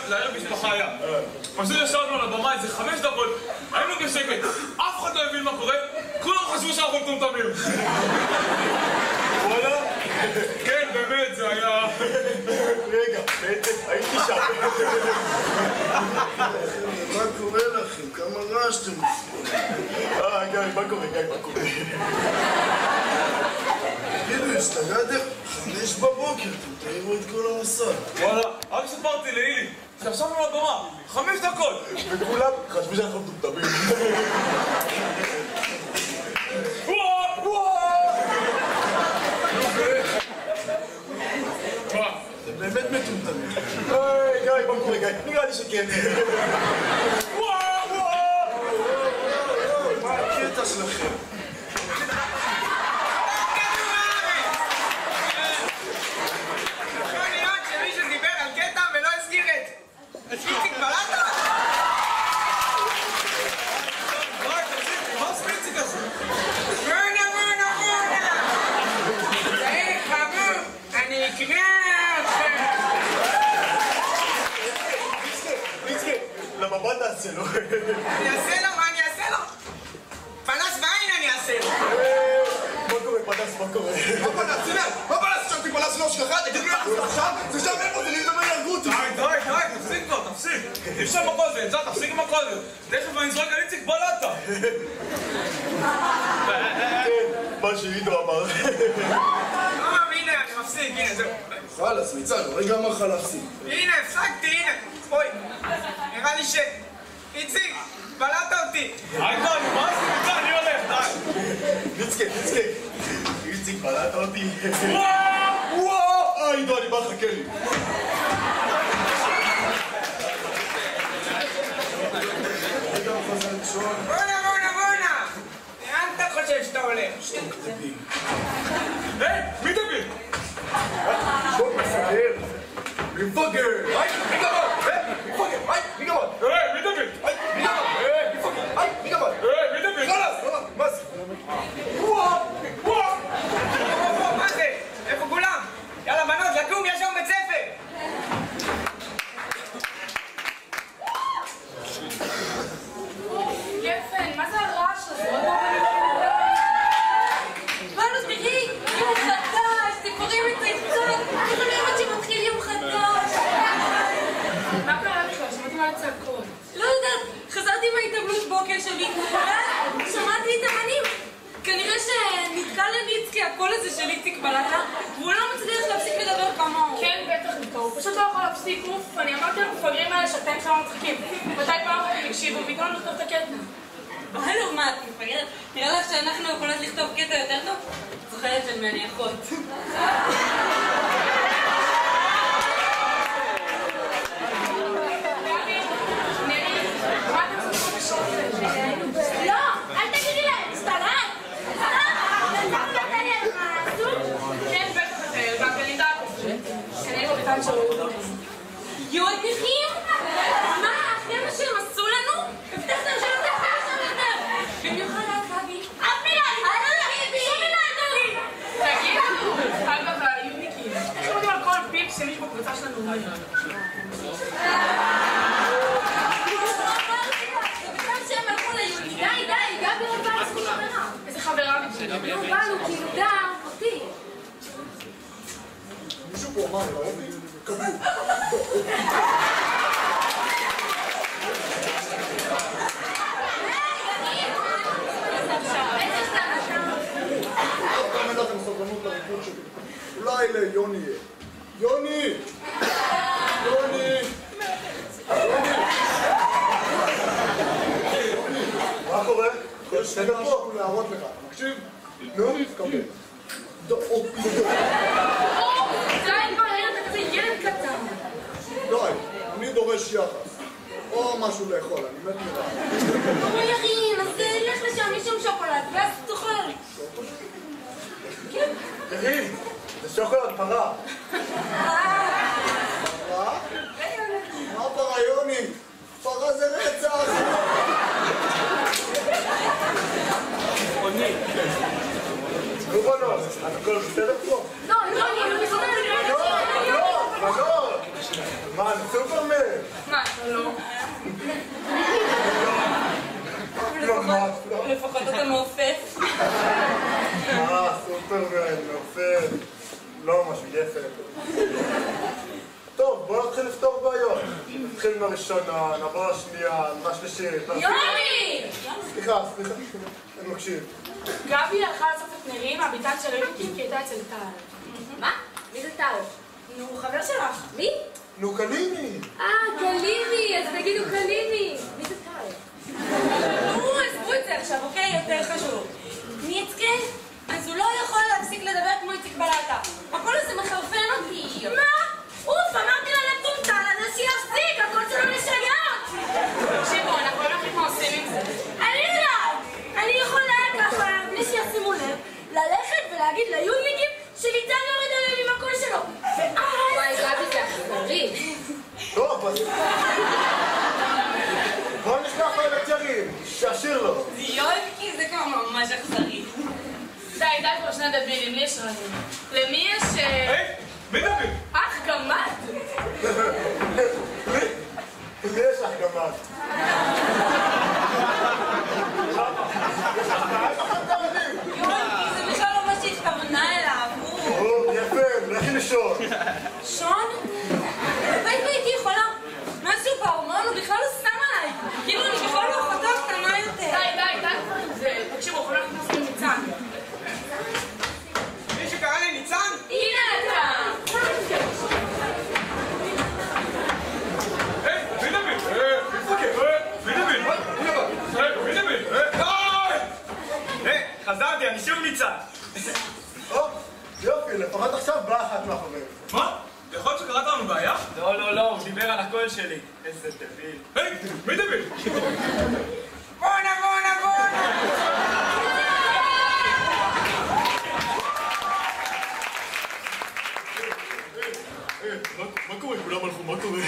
לערב משפחה היה. פשוט ישבנו על הבמה איזה 5 דקות, היינו בשקט, אף אחד לא הבין מה קורה, כולם חשבו שאנחנו מטומטמים. וואלה? כן, באמת, זה היה... רגע, בעצם הייתי שם. מה קורה לכם? כמה רעש אתם עושים? גיא, מה קורה? מה קורה? תגידו, השתגעתם? 5 בבוקר, אתם תראו את כל המסע. וואלה, רק סיפרתי לאילי, שישבנו על הבמה, 5 דקות. וכולם חשבו שאנחנו מטומטמים. אתם באמת מטומטמים. גיא, מה קורה? גיא, נראה לי שכן. מה הקטע שלכם? יכול להיות שמישהו דיבר על קטע ולא הזכיר את איציק בלטה? מה זה איציק הזה? בונה! צריך חמור, אני אקנה אתכם. ליצקי, לבמה תעשה לו. אני אעשה לו? מה אני אעשה לו? פנס בעין אני אעשה לו. מה קורה, פנס? מה קורה? מה פנס? סימן! מה פנס? ששמתי פנס לא שלך? תגיד לי איך זה עכשיו? זה שם איפה זה להידבר יהרגו אותי! די, תפסיק כבר, תפסיק. אי אפשר עם הכל זה, תפסיק עם הכל זה. תכף אני זורק על איציק בלטה. מה שעידו אמר. לא מאמין, אני מפסיק, הנה זהו. חלאס, ניצן, הרגע אמר לך להפסיק. הנה, הפסקתי, הנה. אוי, נראה לי ש... איציק, בלעת אותי. די, מה זה? אני הולך, די. ליצקי. איציק, בלעת אותי. וואו! עידו, אני בא לחכה לי. בונה! לאן אתה חושב שאתה הולך? מי דביל? בוא מסדר. מפגר! היי, מי גמר? מפגר! היי, מי גמר? מי דביל? היי, מי גמר? מפגר! היי, מי גמר? מי דביל? חלאס! מה זה? מה זה? איפה כולם? יאללה בנות, לקום, יש היום בית ספר! גפן, מה זה הרעש הזה? בואו תראי, יום חדש, סיפורים מצייצות, איך אני אומרת שמתחיל יום חדש? מה קרה לך? שמעתי מה הצעקות. לא יודעת, חזרתי מההתאבלות בוקר שלי, שמעתי את המנים. כנראה שנתקע לניצקי הקול הזה של איציק בלטה, והוא לא מצליח להפסיק לדבר כמוהו. כן, בטח נתקע, הוא פשוט לא יכול להפסיק. אוף, אני אמרתי למפגרים האלה שאתם שם מצחיקים. מתי פעם הם הקשיבו והגענו לכתוב את הקטע? הלו, מה, את מפגרת? נראה לך שאנחנו יכולות לכתוב קטע יותר טוב? זוכרת של מני אחות. לא, אל תגידי להם, הסתלעת! כן, בטח אתה ילדה, כי אני יודעת את זה. אני לא בטען שלו. יודעים? מה, אחרי מה שהם עשו לנו? הבטחתם שלא תחזור שם יותר! במיוחד להקבי. אף מילה, שום מילה אדוני! תגידו, אגב, היוניקים, איך יודעים על כל פיפס שמישהו בקבוצה שלנו אומר? די, גבי לא באה לעשות חברה. איזה חברה בשביל? לא באנו, כי נדע אותי. מישהו פה אמר, לא? קבלו. גם אין לכם סבלנות לריקוד שלי. אולי ליוני יהיה. יוני! מה קורה? יש לי משהו להראות לך. מקשיב? נו, תקבל. די כבר, אתה כזה ילד קטן. די, אני דורש יחס. או משהו לאכול, אני מת מרעב. הוא ירין, אז לך לשם משום שוקולד, ואז תאכל. ירין, זה שוקולד פרה. פרה? מה פרה, יוני? פרה זה רצח. בנות, את הכל בסדר פה? לא, אני מסתדרת. לא! מה, אני סופרמן! מה, לא? לפחות אתה מעופף. סופרמן, מעופף. לא משהו יפה. טוב, בואו נתחיל לפתור בעיות. נתחיל מהראשונה, נעבור לשנייה, מהשלישית. יוני! סליחה, אני מקשיב. גבי הלכה לאסוף את נרי מהביתן של רביקים כי הייתה אצל טל. מה? מי זה טל? נו, חבר שלך. מי? נו, קליני! קלימי, אז תגידו קלימי. מי זה טל? נו, עזבו את זה עכשיו, אוקיי? יותר חשוב. מי יצקן? אז הוא לא יכול להפסיק לדבר כמו איציק בלטה. הכל הזה מחרפן אותי. מה? אוף, אמרתי לה לקום טל, אז שיפסיק, הכל שלו משגעות. תקשיבו, אנחנו לא יודעים מה עושים עם זה. אני יודעת! אני יכולה ככה, בלי שישימו לב, ללכת ולהגיד ליודניקים שניתן להוריד עליהם עם הקול שלו. וואי, גבי זה אכזרי. טוב, אז... בואו נשלח לו את יריב, שישיר לו. יואלקי זה כבר ממש אכזרי. די, כבר שני דבילים, לי יש רעיון. למי יש... היי, מי דוד? אח גמד? לי יש לך גמד. יואלקי זה בכלל לא מה שהתכוונה אליו. יפה, לכי לישון. שון? בית ביתי יכולה. מה שהוא בהורמון הוא בכלל לא שם עליי. כאילו אני בכלל לא אחותו קטנה יותר. די כבר עם זה. תקשיבו, אנחנו לא נכנסים לניצן. מישהו קרא לי ניצן? הנה אתה! היי, מי דוד? מי דוד? מי דוד? חזרתי, אני שוב ניצן. יופי, לפחות עכשיו באה אחת מאחוריהם. מה? יכול להיות שקראת לנו בעיה? לא, הוא דיבר על הקול שלי. איזה דביל. היי, מי דוד? בואנה! מה קורה? כולם הלכו, מה קורה?